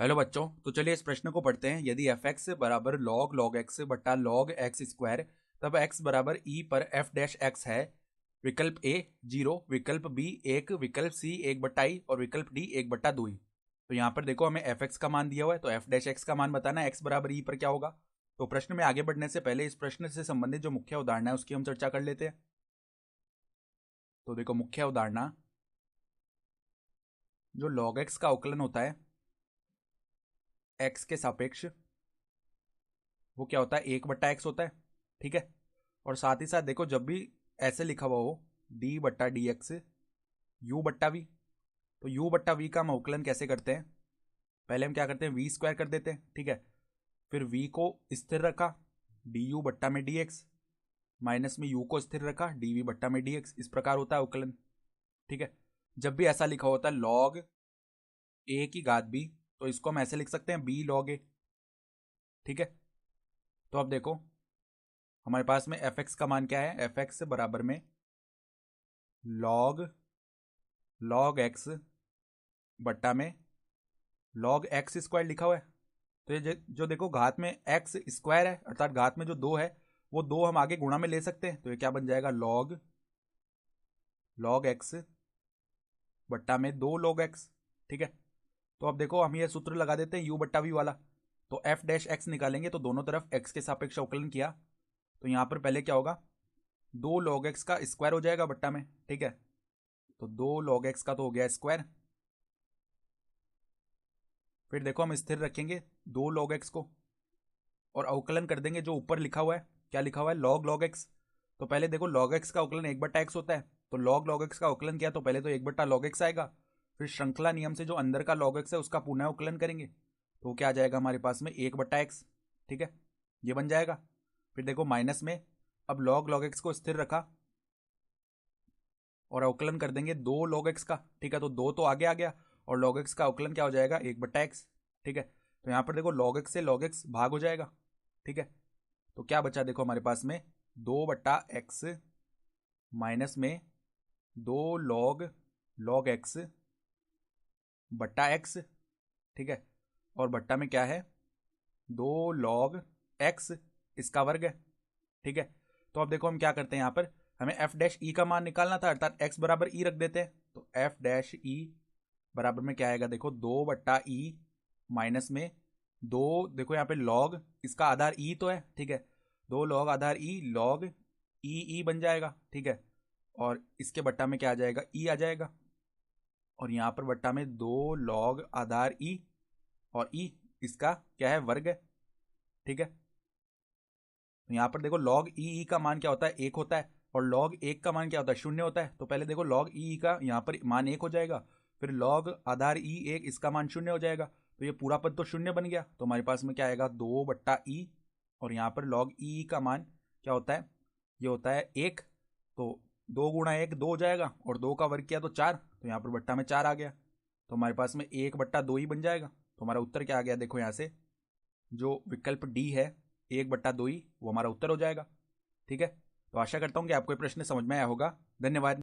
Hello बच्चों, तो चलिए इस प्रश्न को पढ़ते हैं। यदि एफ एक्स बराबर लॉग लॉग एक्स बटा लॉग एक्स स्क्वायर, तब एक्स बराबर ई पर एफ डैश एक्स है। विकल्प ए 0, विकल्प बी 1, विकल्प सी 1/i और विकल्प डी 1/2। तो यहाँ पर देखो हमें एफ एक्स का मान दिया हुआ है, तो एफ डैश एक्स का मान बताना है। एक्स बराबर ई पर क्या होगा। तो प्रश्न में आगे बढ़ने से पहले इस प्रश्न से संबंधित जो मुख्य उदाहरण है उसकी हम चर्चा कर लेते हैं। तो देखो मुख्य उदाहरण, जो लॉग एक्स का अवकलन होता है एक्स के सापेक्ष, वो क्या होता है 1/x होता है। ठीक है। और साथ ही साथ देखो जब भी ऐसे लिखा हुआ हो d/dx u/v, तो u/v का हम अवकलन कैसे करते हैं। पहले हम क्या करते हैं वी स्क्वायर कर देते हैं। ठीक है। फिर v को स्थिर रखा du/dx, माइनस में u को स्थिर रखा dv/dx। इस प्रकार होता है अवकलन। ठीक है। जब भी ऐसा लिखा होता है log a की घात b, तो इसको हम ऐसे लिख सकते हैं b log a। ठीक है। तो अब देखो हमारे पास में एफ एक्स का मान क्या है। एफ एक्स बराबर में लॉग एक्स बट्टा में लॉग एक्स स्क्वायर लिखा हुआ है। तो ये जो देखो घात में एक्स स्क्वायर है, अर्थात घात में जो दो है वो दो हम आगे गुणा में ले सकते हैं। तो ये क्या बन जाएगा लॉग एक्स बट्टा में 2 log x। ठीक है। तो अब देखो हम ये सूत्र लगा देते हैं u/v वाला। तो एफ डैश एक्स निकालेंगे तो दोनों तरफ x के सापेक्ष अवकलन किया। तो यहाँ पर पहले क्या होगा 2 log x का स्क्वायर हो जाएगा बट्टा में। ठीक है। तो 2 log x का तो हो गया स्क्वायर। फिर देखो हम स्थिर रखेंगे 2 log x को और अवकलन कर देंगे जो ऊपर लिखा हुआ है। क्या लिखा हुआ है log x। तो पहले देखो log x का अवकलन 1/x होता है, तो log x का अवकलन किया तो पहले तो 1/log x आएगा। फिर श्रृंखला नियम से जो अंदर का log x है उसका पुनः अवकलन करेंगे, तो क्या आ जाएगा हमारे पास में 1/x। ठीक है। ये बन जाएगा। फिर देखो माइनस में अब log x को स्थिर रखा और अवकलन कर देंगे 2 log x का। ठीक है। तो 2 तो आगे आ गया और log x का अवकलन क्या हो जाएगा 1/x। ठीक है। तो यहाँ पर देखो log x से log x भाग हो जाएगा। ठीक है। तो क्या बचा देखो हमारे पास में 2/x माइनस में 2 log x बट्टा x। ठीक है। और बट्टा में क्या है 2 log x, इसका वर्ग है। ठीक है। तो अब देखो हम क्या करते हैं, यहाँ पर हमें एफ डैश ई का मान निकालना था, अर्थात x बराबर ई रख देते हैं। तो एफ डैश ई बराबर में क्या आएगा देखो 2/e माइनस में 2, देखो यहाँ पे लॉग इसका आधार ई तो है। ठीक है। 2 log आधार ई लॉग ई बन जाएगा। ठीक है। और इसके बट्टा में क्या आ जाएगा ई आ जाएगा। और यहाँ पर बट्टा में 2 log आधार ई और ई इसका क्या है वर्ग है। ठीक है। तो यहाँ पर देखो log ई का मान क्या होता है 1 होता है और log 1 का मान क्या होता है 0 होता है। तो पहले देखो log ई का यहाँ पर मान 1 हो जाएगा, फिर log आधार ई 1 इसका मान 0 हो जाएगा। तो ये पूरा पद तो 0 बन गया। तो हमारे पास में क्या आएगा 2/e और यहाँ पर log ई का मान क्या होता है, ये होता है 1। तो 2 × 1 2 हो जाएगा और 2 का वर्ग किया तो 4, तो यहाँ पर बट्टा में 4 आ गया। तो हमारे पास में 1/2 ही बन जाएगा। तो हमारा उत्तर क्या आ गया देखो यहाँ से जो विकल्प डी है 1/2 ही वो हमारा उत्तर हो जाएगा। ठीक है। तो आशा करता हूँ कि आपको ये प्रश्न समझ में आया होगा। धन्यवाद।